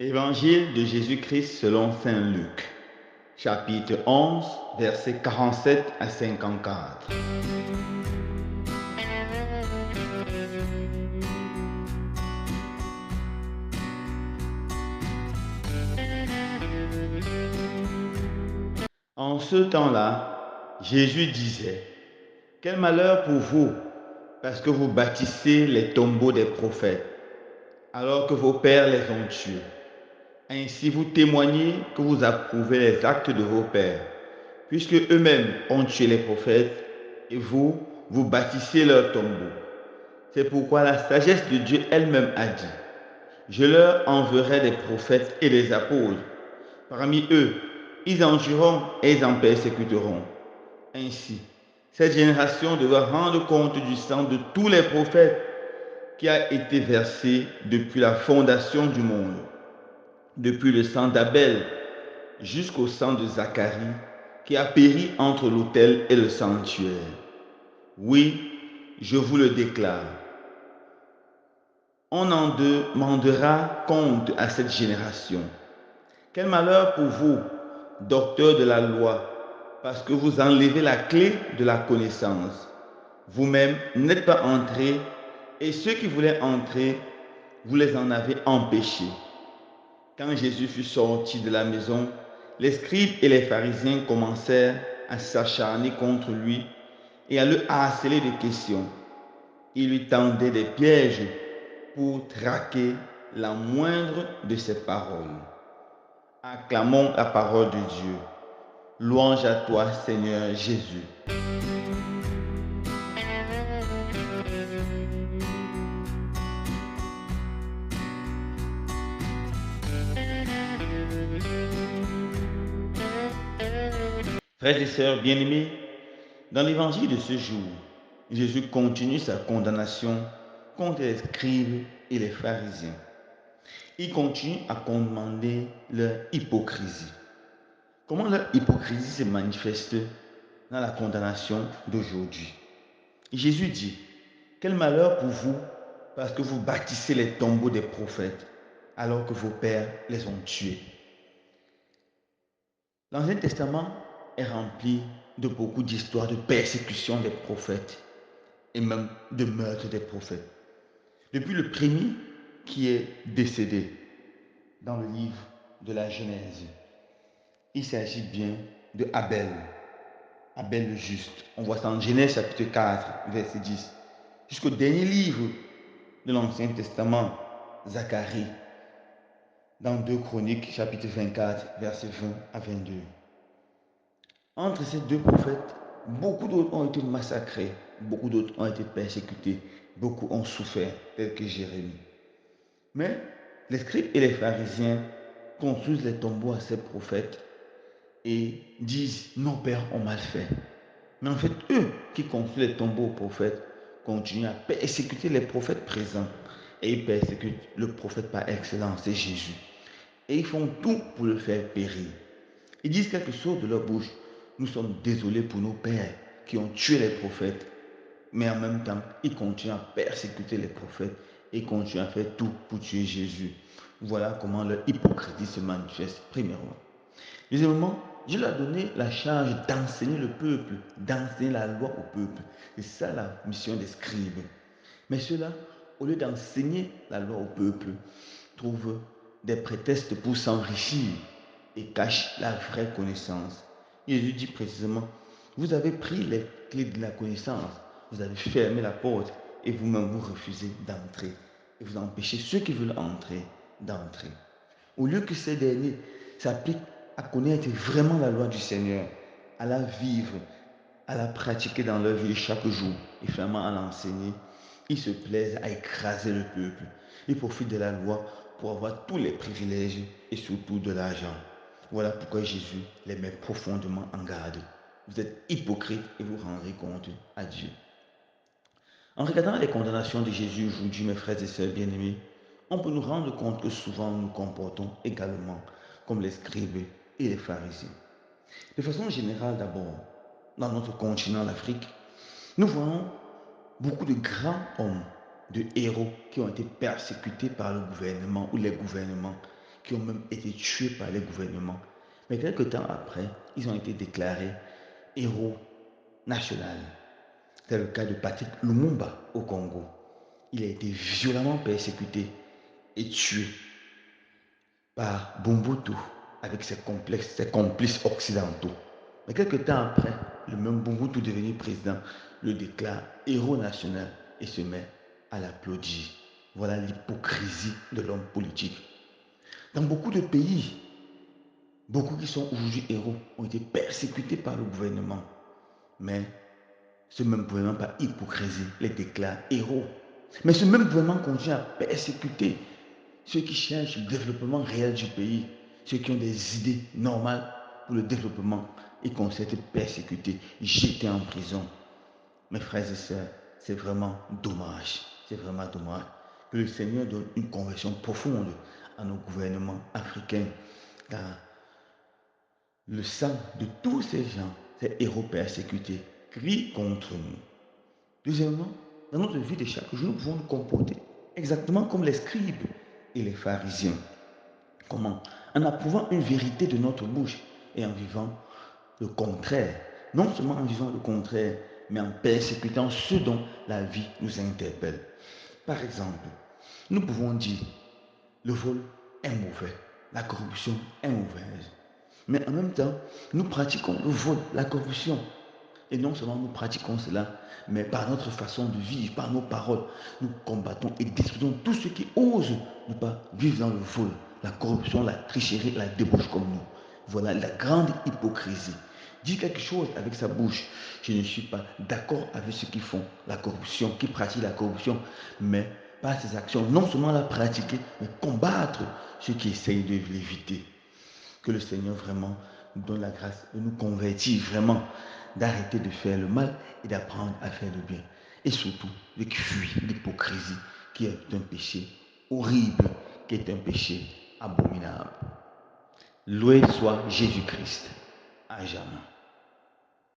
Évangile de Jésus-Christ selon saint Luc, chapitre 11, versets 47 à 54. En ce temps-là, Jésus disait: quel malheur pour vous, parce que vous bâtissez les tombeaux des prophètes, alors que vos pères les ont tués. Ainsi vous témoignez que vous approuvez les actes de vos pères, puisque eux-mêmes ont tué les prophètes, et vous, vous bâtissez leurs tombeaux. C'est pourquoi la sagesse de Dieu elle-même a dit: je leur enverrai des prophètes et des apôtres. Parmi eux, ils en tueront et ils en persécuteront. Ainsi, cette génération devra rendre compte du sang de tous les prophètes qui a été versé depuis la fondation du monde, depuis le sang d'Abel jusqu'au sang de Zacharie, qui a péri entre l'autel et le sanctuaire. Oui, je vous le déclare, on en demandera compte à cette génération. Quel malheur pour vous, docteurs de la loi, parce que vous enlevez la clé de la connaissance. Vous-même n'êtes pas entrés, et ceux qui voulaient entrer, vous les en avez empêchés. Quand Jésus fut sorti de la maison, les scribes et les pharisiens commencèrent à s'acharner contre lui et à le harceler de questions. Ils lui tendaient des pièges pour traquer la moindre de ses paroles. Acclamons la parole de Dieu. Louange à toi, Seigneur Jésus. Frères et sœurs bien-aimés, dans l'évangile de ce jour, Jésus continue sa condamnation contre les scribes et les pharisiens. Il continue à commander leur hypocrisie. Comment leur hypocrisie se manifeste dans la condamnation d'aujourd'hui? Jésus dit: quel malheur pour vous, parce que vous bâtissez les tombeaux des prophètes, alors que vos pères les ont tués. L'Ancien Testament est rempli de beaucoup d'histoires de persécution des prophètes et même de meurtre des prophètes. Depuis le premier qui est décédé dans le livre de la Genèse, il s'agit bien de Abel, Abel le juste. On voit ça en Genèse chapitre 4, verset 10, jusqu'au dernier livre de l'Ancien Testament, Zacharie, dans 2 Chroniques chapitre 24, verset 20 à 22. Entre ces deux prophètes, beaucoup d'autres ont été massacrés, beaucoup d'autres ont été persécutés, beaucoup ont souffert, tels que Jérémie. Mais les scribes et les pharisiens construisent les tombeaux à ces prophètes et disent: nos pères ont mal fait. Mais en fait, eux qui construisent les tombeaux aux prophètes continuent à persécuter les prophètes présents. Et ils persécutent le prophète par excellence, c'est Jésus. Et ils font tout pour le faire périr. Ils disent quelque chose de leur bouche: nous sommes désolés pour nos pères qui ont tué les prophètes. Mais en même temps, ils continuent à persécuter les prophètes et continuent à faire tout pour tuer Jésus. Voilà comment leur hypocrisie se manifeste, premièrement. Deuxièmement, Dieu leur a donné la charge d'enseigner le peuple, d'enseigner la loi au peuple. C'est ça la mission des scribes. Mais ceux-là, au lieu d'enseigner la loi au peuple, trouvent des prétextes pour s'enrichir et cachent la vraie connaissance. Jésus dit précisément: vous avez pris les clés de la connaissance, vous avez fermé la porte et vous-même vous refusez d'entrer. Et vous empêchez ceux qui veulent entrer d'entrer. Au lieu que ces derniers s'appliquent à connaître vraiment la loi du Seigneur, à la vivre, à la pratiquer dans leur vie chaque jour et finalement à l'enseigner, ils se plaisent à écraser le peuple. Ils profitent de la loi pour avoir tous les privilèges et surtout de l'argent. Voilà pourquoi Jésus les met profondément en garde. Vous êtes hypocrites et vous rendrez compte à Dieu. En regardant les condamnations de Jésus aujourd'hui, mes frères et sœurs bien-aimés, on peut nous rendre compte que souvent nous nous comportons également comme les scribes et les pharisiens. De façon générale d'abord, dans notre continent, l'Afrique, nous voyons beaucoup de grands hommes, de héros qui ont été persécutés par le gouvernement ou les gouvernements qui ont même été tués par les gouvernements. Mais quelques temps après, ils ont été déclarés héros nationaux. C'est le cas de Patrick Lumumba au Congo. Il a été violemment persécuté et tué par Mobutu avec ses complices occidentaux. Mais quelques temps après, le même Mobutu devenu président le déclare héros national et se met à l'applaudir. Voilà l'hypocrisie de l'homme politique. Dans beaucoup de pays, beaucoup qui sont aujourd'hui héros ont été persécutés par le gouvernement. Mais ce même gouvernement, par hypocrisie, les déclare héros. Mais ce même gouvernement continue à persécuter ceux qui cherchent le développement réel du pays, ceux qui ont des idées normales pour le développement et qu'on s'est persécutés, jetés en prison. Mes frères et sœurs, c'est vraiment dommage. C'est vraiment dommage que le Seigneur donne une conversion profonde à nos gouvernements africains, car le sang de tous ces gens, ces héros persécutés, crie contre nous. Deuxièmement, dans notre vie de chaque jour, nous pouvons nous comporter exactement comme les scribes et les pharisiens. Comment? En approuvant une vérité de notre bouche et en vivant le contraire. Non seulement en vivant le contraire, mais en persécutant ce dont la vie nous interpelle. Par exemple, nous pouvons dire, le vol est mauvais, la corruption est mauvaise. Mais en même temps, nous pratiquons le vol, la corruption. Et non seulement nous pratiquons cela, mais par notre façon de vivre, par nos paroles, nous combattons et détruisons tous ceux qui osent ne pas vivre dans le vol, la corruption, la tricherie, la débauche comme nous. Voilà la grande hypocrisie. Dire quelque chose avec sa bouche, je ne suis pas d'accord avec ceux qui font la corruption, qui pratiquent la corruption, mais par ses actions, non seulement la pratiquer, mais combattre ceux qui essayent de l'éviter. Que le Seigneur vraiment nous donne la grâce de nous convertir vraiment, d'arrêter de faire le mal et d'apprendre à faire le bien. Et surtout, de fuir l'hypocrisie qui est un péché horrible, qui est un péché abominable. Loué soit Jésus-Christ à jamais.